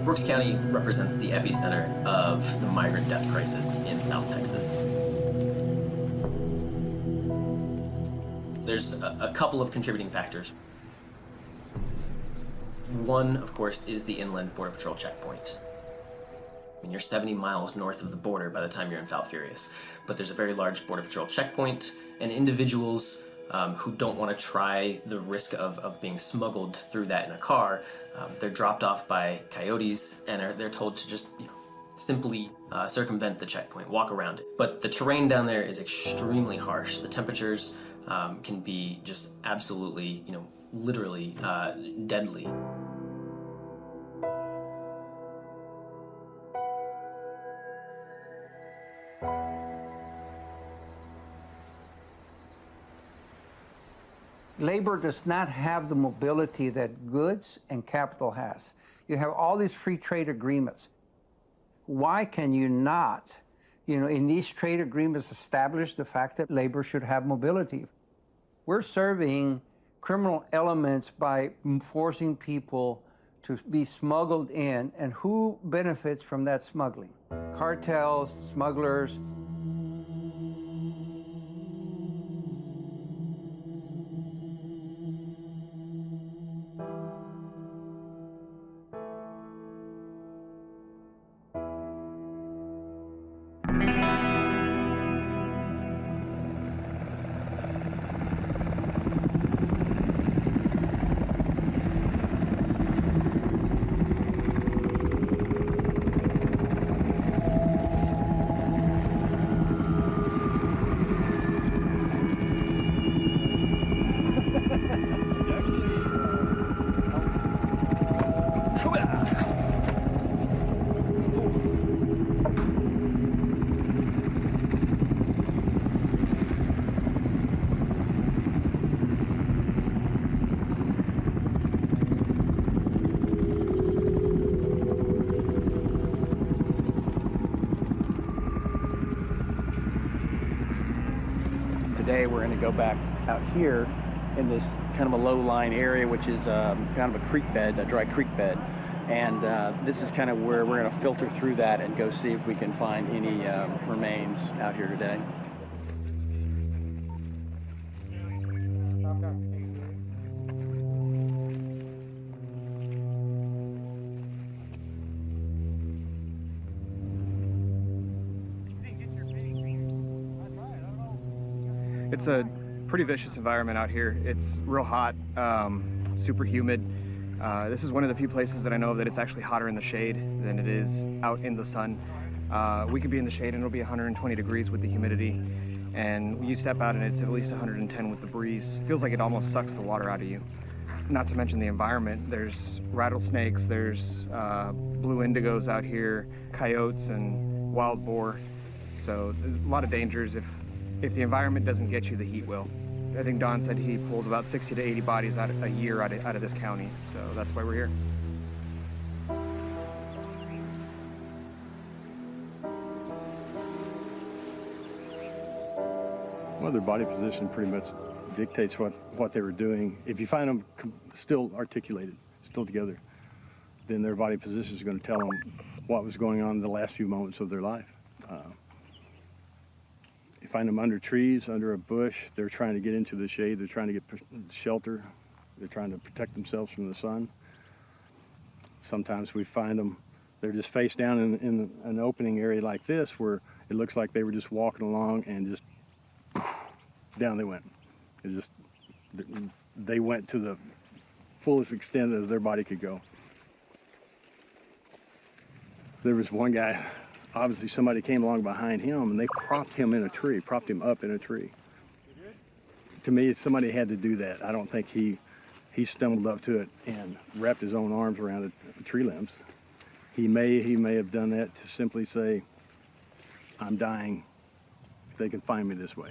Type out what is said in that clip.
Brooks County represents the epicenter of the migrant death crisis in South Texas. There's a couple of contributing factors. One, of course, is the inland Border Patrol checkpoint. I mean, you're 70 miles north of the border by the time you're in Falfurrias, but there's a very large Border Patrol checkpoint, and individuals who don't want to try the risk of being smuggled through that in a car, they're dropped off by coyotes, and they're told to just, simply circumvent the checkpoint, walk around it. But the terrain down there is extremely harsh. The temperatures can be just absolutely, literally deadly. Labor does not have the mobility that goods and capital has. You have all these free trade agreements. Why can you not, in these trade agreements establish the fact that labor should have mobility? We're serving criminal elements by forcing people to be smuggled in, and who benefits from that smuggling? Cartels, smugglers. Today we're going to go back out here in this kind of a low-lying area, which is kind of a creek bed, a dry creek bed. And this is kind of where we're going to filter through that and go see if we can find any remains out here today. It's a pretty vicious environment out here. It's real hot, super humid. This is one of the few places that I know that it's actually hotter in the shade than it is out in the sun. We could be in the shade and it'll be 120 degrees with the humidity. And when you step out and it's at least 110 with the breeze, it feels like it almost sucks the water out of you. Not to mention the environment. There's rattlesnakes, there's blue indigos out here, coyotes and wild boar. So there's a lot of dangers. If the environment doesn't get you, the heat will. I think Don said he pulls about 60 to 80 bodies out a year out of this county, so that's why we're here. Well, their body position pretty much dictates what they were doing. If you find them still articulated, still together, then their body position is going to tell them what was going on in the last few moments of their life. You find them under trees, under a bush. They're trying to get into the shade. They're trying to get shelter. They're trying to protect themselves from the sun. Sometimes we find them, they're just face down in an opening area like this where it looks like they were just walking along and just down they went. They went to the fullest extent that their body could go. There was one guy, obviously somebody came along behind him and they propped him in a tree, propped him up in a tree. To me, somebody had to do that. I don't think he stumbled up to it and wrapped his own arms around the tree limbs. He may have done that to simply say, I'm dying, if they can find me this way.